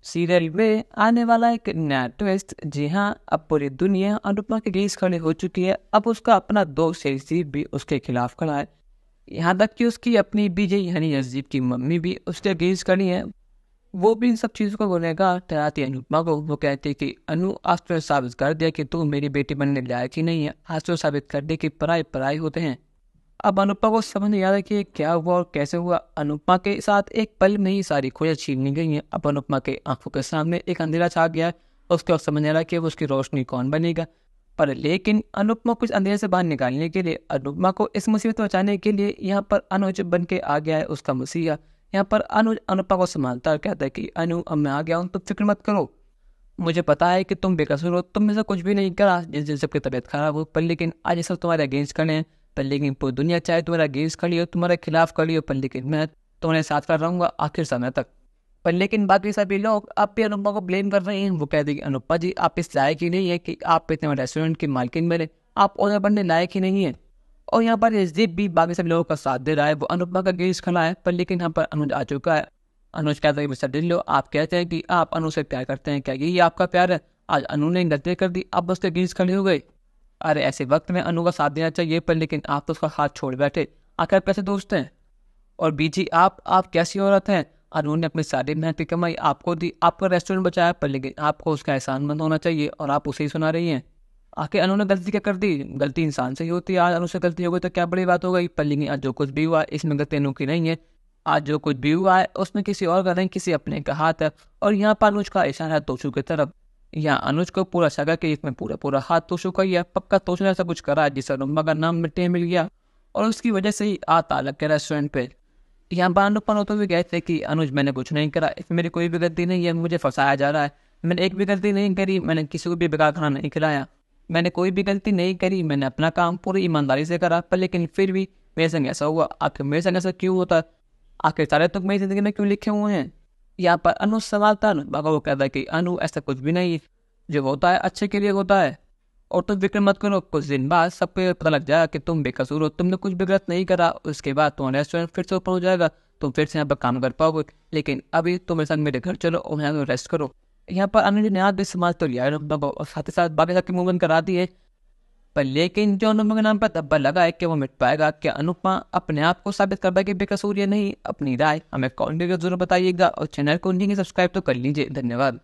Serial में आने वाला एक नया ट्विस्ट। जी हाँ, अब पूरी दुनिया अनुपमा के अगेंस्ट खड़ी हो चुकी है। अब उसका अपना दोस्त यशदीप भी उसके खिलाफ खड़ा है। यहाँ तक कि उसकी अपनी बीजे यानी यशदीप की मम्मी भी उसके अगेंस्ट खड़ी है। वो भी इन सब चीज़ों को गुनहगार ठहराती है अनुपमा को। वो कहती है कि अनु, आज तो साबित कर दिया कि तू मेरी बेटी बनने लायक ही नहीं है। आज तो साबित कर दिया कि पराई पराई होते हैं। अब अनुपमा को समझ नहीं आ रहा कि ये क्या हुआ और कैसे हुआ। अनुपमा के साथ एक पल में ही सारी खोजें छीन ली गई हैं। अब अनुपमा के आंखों के सामने एक अंधेरा छा गया है। उसके वक्त समझ नहीं आ रहा कि अब उसकी रोशनी कौन बनेगा। पर लेकिन अनुपमा को इस अंधेरे से बाहर निकालने के लिए, अनुपमा को इस मुसीबत में बचाने के लिए यहाँ पर अनुज बन के आ गया है उसका मसीहा। यहाँ पर अनुज अनुपमा को संभालता है, कहता है कि अनु, अब मैं आ गया हूँ, तुम फिक्र मत करो। मुझे पता है कि तुम बेकसूर हो, तुम में से कुछ भी नहीं करा जिस दिन सबकी तबीयत खराब हो। पर लेकिन आज ये सब तुम्हारे अगेंस्ट खड़े हैं। पर लेकिन पूरी दुनिया चाहे तुम्हारा अगेंस्ट खड़ी हो, तुम्हारे खिलाफ खड़ी हो, पर लेकिन मैं तुम्हारे साथ कर रहूंगा आखिर समय तक। पर लेकिन बाकी सभी लोग अब भी अनुपमा को ब्लेम कर रहे हैं। वो कहते हैं कि अनुपमा जी, आप इस लायक ही नहीं है कि आप इतने बड़े रेस्टोरेंट की मालकिन बने। आप ओनर बनने लायक ही नहीं है। और यहाँ पर यशदीप भी बाकी सभी लोगों का साथ दे रहा है। वो अनुपमा का अगेंस्ट खड़ा है। पर लेकिन यहाँ पर अनुज आ चुका है। अनुज कहता है कि मिस्टर ढिल्लो, आप कहते हैं कि आप अनु से प्यार करते हैं, क्या यही आपका प्यार है? आज अनु ने गलती कर दी, आप उसके अगेंस्ट खड़े हो गए। अरे ऐसे वक्त में अनु का साथ देना चाहिए, पर लेकिन आप तो उसका हाथ छोड़ बैठे। आखिर आप कैसे दोस्त हैं? और बीजी, आप कैसी औरत हैं? अनु ने अपनी सारी मेहनत की कमाई आपको दी, आपका रेस्टोरेंट बचाया, पर लेकिन आपको उसका एहसानमंद होना चाहिए और आप उसे ही सुना रही हैं। आखिर अनु ने गलती क्या कर दी? गलती इंसान से ही होती है। आज अनु से गलती हो गई तो क्या बड़ी बात हो गई? पर लेकिन आज जो कुछ भी हुआ इसमें गलती अनु की नहीं है। आज जो कुछ भी हुआ है उसमें किसी और का नहीं, किसी अपने का हाथ है। और यहाँ पर अनुज का इशारा है तोशु की तरफ। यहाँ अनुज को पूरा शक है कि इसमें पूरा पूरा हाथ तोशु का ही है। पक्का तोशु ने ऐसा कुछ करा है जिससे अनुपमा का नाम मिट्टी में मिल गया और उसकी वजह से ही आता लग गया रेस्टोरेंट पे। यहाँ पर अनुपमा होते हुए कहते कि अनुज, मैंने कुछ नहीं करा, इसमें मेरी कोई भी गलती नहीं है, मुझे फंसाया जा रहा है। मैंने एक भी गलती नहीं करी, मैंने किसी को भी बेकार खाना नहीं खिलाया, मैंने कोई भी गलती नहीं करी, मैंने अपना काम पूरी ईमानदारी से करा। पर लेकिन फिर भी मेरे संग ऐसा हुआ। आखिर मेरे संग ऐसा क्यों होता? आखिर सारे तुक मेरी जिंदगी में क्यों लिखे हुए हैं? यहाँ पर अनु सवाल था ना, बाबा वो कहता है कि अनु, ऐसा कुछ भी नहीं, जो होता है अच्छे के लिए होता है। और तुम फिक्र मत करो, कुछ दिन बाद सबको पता लग जाएगा कि तुम बेकसूर हो, तुमने कुछ भी गलत नहीं करा। उसके बाद तुम्हारा रेस्टोरेंट फिर से ओपन हो जाएगा, तुम फिर से यहाँ पर काम कर पाओगे। लेकिन अभी तुम मेरे साथ मेरे घर चलो और यहाँ रेस्ट करो। यहाँ पर अनु ने याद भी समाज तो लिया है और साथ ही साथ बाकी सबकी मूवमेंट करा दी है। पर लेकिन जो अनुपमा के नाम पर धब्बा लगा है, क्या वो मिट पाएगा? क्या अनुपमा अपने आप को साबित कर पाएगी बेकसूर या नहीं? अपनी राय हमें कमेंट करके जरूर बताइएगा और चैनल को नहीं सब्सक्राइब तो कर लीजिए। धन्यवाद।